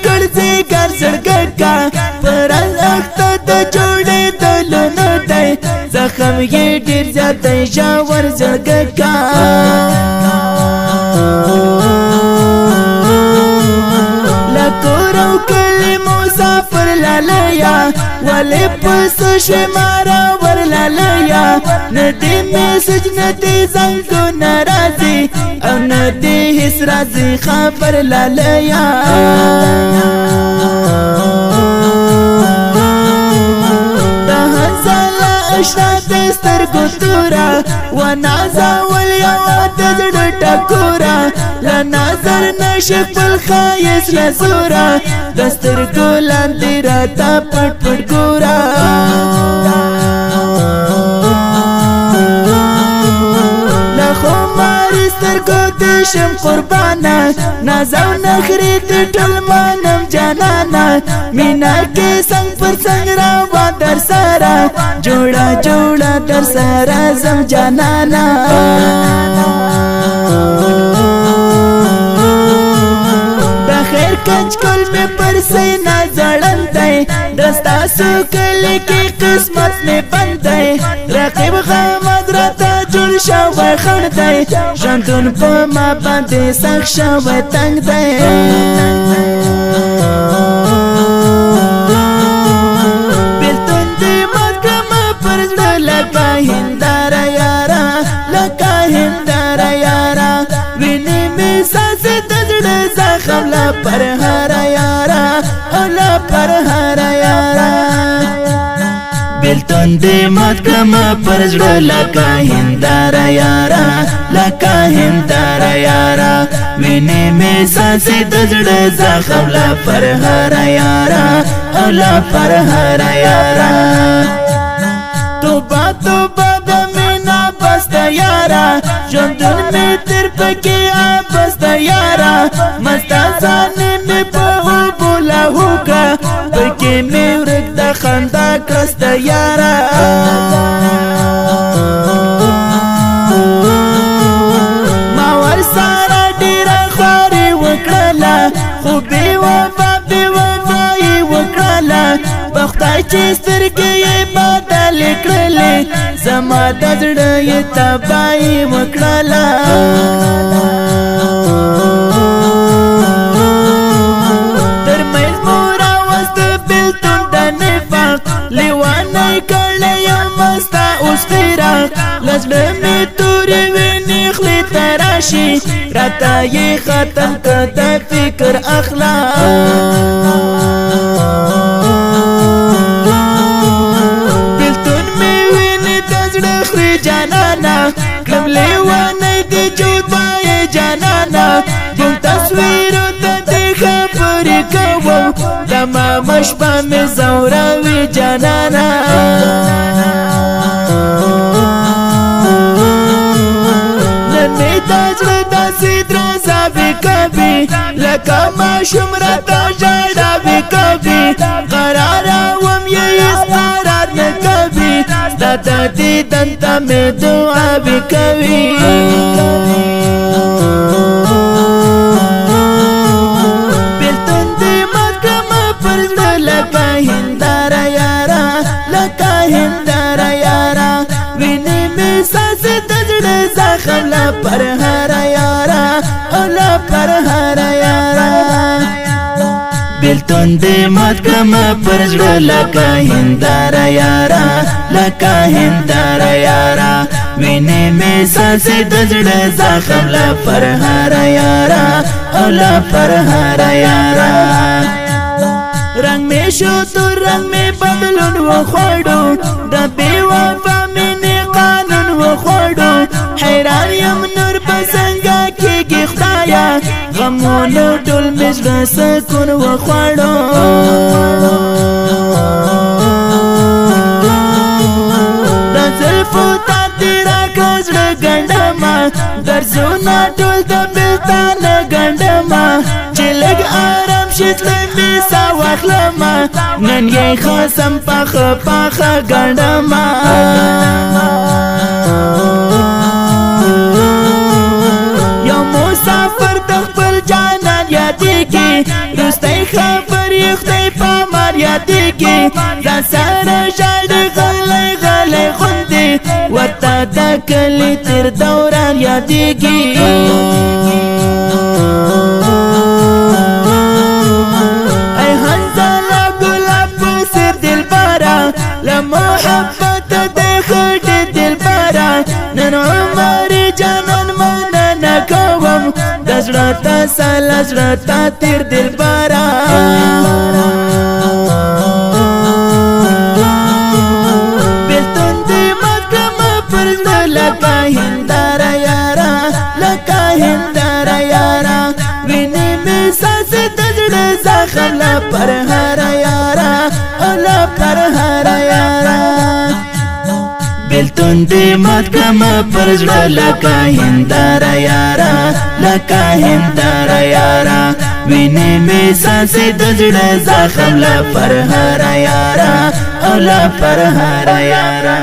کړځي ګر زړګکا پر اخته د جوړې دلونه دی زخم یې ډیر زیات ژور زړګکا لکور او کلی مسافر لالیا ولی پس شمارا ور لالیا ندی میسج ندی زنگو نرازی او ندی حس رازی خبر لالیا دا هزالا اشنا دستر گتورا و نازا ولیو دزر ٹکورا لنظر نشف الخایس لزورا دستر گولان دیرا تا پٹ پٹ گورا لخو ماری سترگو دیشم قربانا نازو نخری دی ٹلمانم جانانا مینا کے سنگ پر سنگ راوا در سارا جوڑا جوڑا در سارا زم جانانا خیر کنج کل میں پر سینا زڑند ہے دستا سو کلی کی قسمت میں بند ہے رقیب غامد راتا جڑ شاوی خند ہے شندون پا ما باندے سخ شاوی تنگ ہے بیلتون دی مکم پر زڑ لگا ہندارا یارا لگا ہندارا یارا وینی میں ساس دزڑ زخم لا پر ہارا یارا اولا پر ہارا یارا بیلتون دی مات کما پر زڑ لگا ہندارا یارا لگا ہندارا یارا وینے میں سانسی دزڑ زخم لا پر ہارا یارا اولا پر ہارا یارا توبہ توبہ دا مینا بستا یارا جندن میں تر پکی آبستا یارا مستا زانے میں پہو بولا ہوگا پکی میں ورک دا خندا کرستا یارا ماور سارا ڈیرا خواری وکڑلا خوبی و بابی و بائی وکڑلا بختای چیستر گئی بادا لکڑلی زما دزڑ یہ تبائی وکڑلا ترمیز مورا وست بیلتون دا نفاق لیوانی کرلی مستا اس فراق لزل میں توری وینی خلی تراشی راتا یہ ختم کتا فکر اخلاق جانانا کم لیوانی دی جودائی جانانا جن تصویرو تا دیکھا پوری کوو دما مشبا میں زوراوی جانانا نمی تاجر دا سیدرا زابی کبھی لکا ما شمرتا جاڑا بھی کبھی قرارا وم یہ اسقرار نکبھی دادا دیدن تا میں دعا بھی کبھی بیلتون دی مکم پر لگا ہندارا یارا لگا ہندارا یارا وینی میں ساس دزڑ زخم لا پر ہارا یارا اولا پر ہارا یارا بیلتون دی مکم پر لگا ہندارا یارا لگا ہندارا یارا وینے میں سانس دزڑ زخم لا پر ہارا یارا اولا پر ہارا یارا رنگ میں شو تو رنگ میں بدلون و خوڑو دا بے وفا میں نے قانون و خوڑو حیران یم نور بسنگا کی گی خدایا غمونو ڈول مجل سکون و خوڑو دا زلفو تا تیرا کزر گنڈما در زونا ڈول دا بلتان گنڈما چلگ آرام شتل میسا وخلما نن یې خاصم پاخ پاخ گنڈما یو مسافر تخپل جانان یادی کی رستی کې ځان سره ژاړي غلی غلی غوندې ورته د کلي تېر دوران یادېږي ای حنظله ګلاب په څېر دلبره له محبته دی خټې دلبره نن عمر جانان مننه کوم د زړه تسله زړه ته تېر دلبره بېلتون دې مات کړمه پر زړه لکه هنداره یاره لکه هنداره یاره وینې مې څاڅي د زړه زخم له پرهاره یاره او له پرهاره یاره بېلتون دې مات کړمه پر زړه لکه هنداره یاره لکه هنداره یاره وینې مې څاڅي د زړه زخم له پرهاره یاره او له پرهاره یاره